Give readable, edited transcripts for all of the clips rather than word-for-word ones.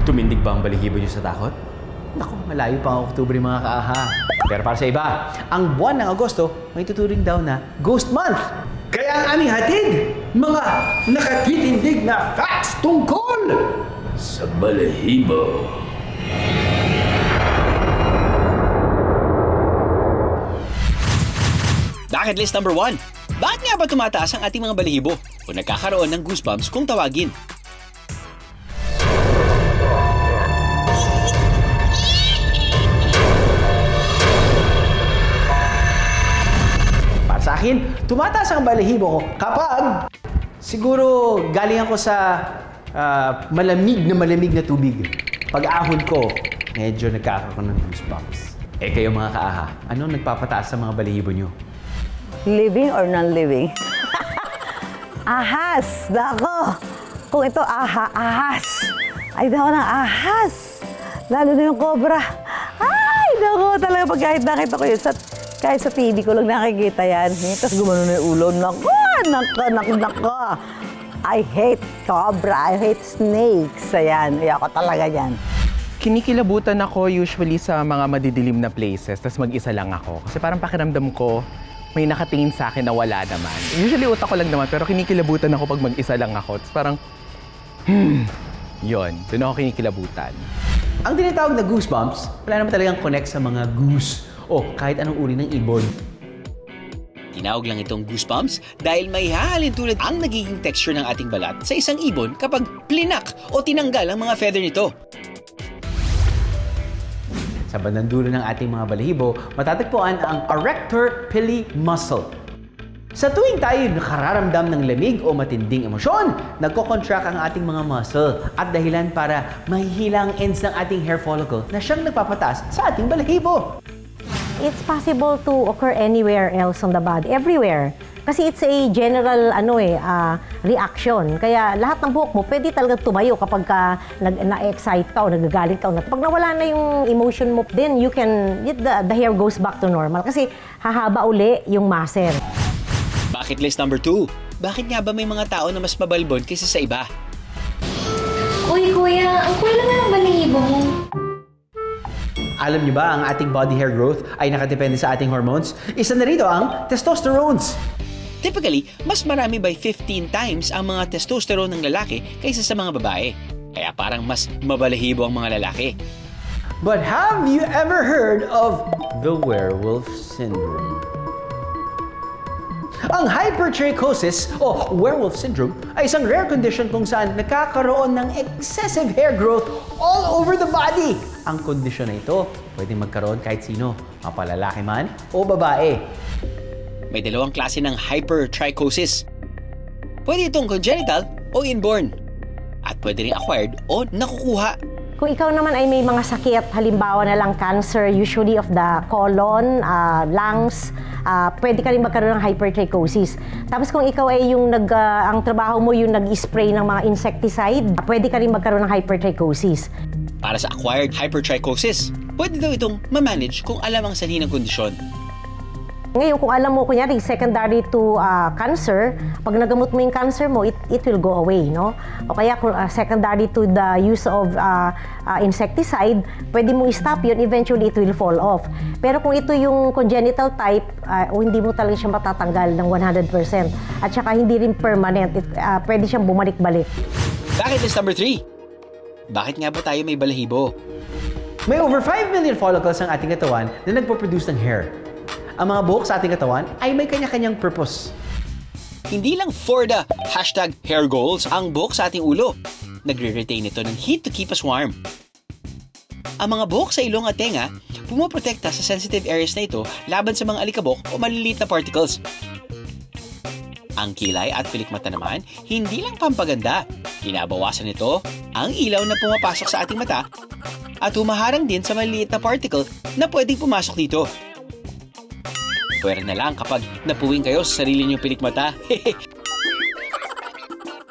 Tumindig ba ang balahibo niyo sa takot? Naku, malayo pa ang Oktubre mga kaaha. Pero para sa iba, ang buwan ng Agosto may tuturing daw na Ghost Month. Kaya ang aming hatid, mga nakatitindig na facts tungkol sa balahibo. Bucket list number 1. Bakit nga ba tumataas ang ating mga balahibo o nagkakaroon ng goosebumps kung tawagin? Sa akin, tumataas ang balahibo ko kapag siguro galing ako sa malamig na tubig. Pag ahon ko, medyo nagkakaroon ng goosebumps. Eh kayo mga kaaha, ano nagpapataas sa mga balahibo nyo? Living or non-living? Ahas! Dako! Kung ito ahas! Ay, dako ng ahas! Lalo na yung cobra. Ay, dako talaga pag kahit nakita ko yun kahit sa TV ko lang nakikita yan. Tapos gumano na yung ulo. Nako. I hate cobra. I hate snakes. Ayan. Ayoko talaga yan. Kinikilabutan ako usually sa mga madidilim na places. Tapos mag-isa lang ako. Kasi parang pakiramdam ko, may nakatingin sa akin na wala naman. Usually utak ko lang naman, pero kinikilabutan ako pag mag-isa lang ako. Tapos parang, yun. Doon ako kinikilabutan. Ang tinatawag na goosebumps, wala naman talagang connect sa mga goose o kahit anong uri ng ibon. Tinawag lang itong goosebumps dahil may hahalin tulad ang nagiging texture ng ating balat sa isang ibon kapag plinak o tinanggal ang mga feather nito. Sa bandang dulo ng ating mga balahibo, matatagpuan ang arrector pili muscle. Sa tuwing tayo nakararamdam ng lamig o matinding emosyon, nagko-contract ang ating mga muscle at dahilan para mahihila ang ends ng ating hair follicle na siyang nagpapataas sa ating balahibo. It's possible to occur anywhere else on the body, everywhere. Kasi it's a general reaction. Kaya lahat ng buhok mo, pwede talaga tumayo kapag na-excite ka o nagagalit ka. Pag nawala na yung emotion mo, then the hair goes back to normal. Kasi hahaba uli yung muscle. Bucket list number 2. Bakit nga ba may mga tao na mas mabalbon kaysa sa iba? Uy, kuya, ang kuya naman ang balahibo mo. Alam niyo ba, ang ating body hair growth ay nakadepende sa ating hormones? Isa na rito ang testosterones. Typically, mas marami by 15 times ang mga testosterone ng lalaki kaysa sa mga babae. Kaya parang mas mabalahibo ang mga lalaki. But have you ever heard of the werewolf syndrome? Ang hypertrichosis o werewolf syndrome ay isang rare condition kung saan nagkakaroon ng excessive hair growth all over the body. Ang kondisyon na ito, pwedeng magkaroon kahit sino, mapalalaki man o babae. May dalawang klase ng hypertrichosis. Pwede itong congenital o inborn. At pwede rin acquired o nakukuha. Kung ikaw naman ay may mga sakit, halimbawa na lang cancer, usually of the colon, lungs, pwede ka rin magkaroon ng hypertrichosis. Tapos kung ikaw ay ang trabaho mo yung nag-spray ng mga insecticide, pwede ka rin magkaroon ng hypertrichosis. Para sa acquired hypertrichosis, pwede daw itong ma-manage kung alam ang sanhi ng kondisyon. Ngayon, kung alam mo, kunyari, secondary to cancer, pag nagamot mo yung cancer mo, it will go away, no? O kaya, kung secondary to the use of insecticide, pwede mo i-stop yun, eventually it will fall off. Pero kung ito yung congenital type, hindi mo talaga siya matatanggal ng 100%. At saka hindi rin permanent, pwede siyang bumalik-balik. Bucket list number 3. Bakit nga ba tayo may balahibo? May over 5 million follicles ang ating katawan na nagpo-produce ng hair. Ang mga buhok sa ating katawan ay may kanya-kanyang purpose. Hindi lang for the #hair goals ang buhok sa ating ulo. Nagre-retain ito ng heat to keep us warm. Ang mga buhok sa ilong at tenga, pumoprotekta sa sensitive areas na ito laban sa mga alikabok o maliliit na particles. Ang kilay at pilikmata naman, hindi lang pampaganda. Binabawasan nito ang ilaw na pumapasok sa ating mata at humaharang din sa maliliit na particle na pwedeng pumasok dito. Pwede na lang kapag napuwing kayo sa sarili niyong pilikmata.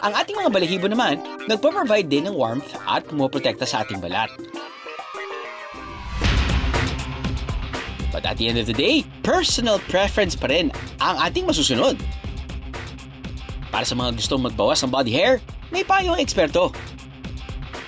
Ang ating mga balahibo naman, nagpo-provide din ng warmth at pumoprotekta sa ating balat. But at the end of the day, personal preference pa rin ang ating masusunod. Para sa mga gustong magbawas ng body hair, may payo ang eksperto.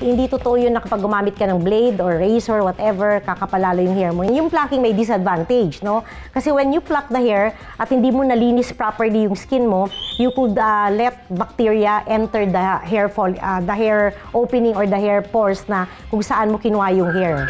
Hindi totoo yun na kapag gumamit ka ng blade or razor, whatever, kakapalalo yung hair mo. Yung plucking may disadvantage, no? Kasi when you pluck the hair at hindi mo nalinis properly yung skin mo, you could let bacteria enter the hair opening or the hair pores na kung saan mo kinuha yung hair.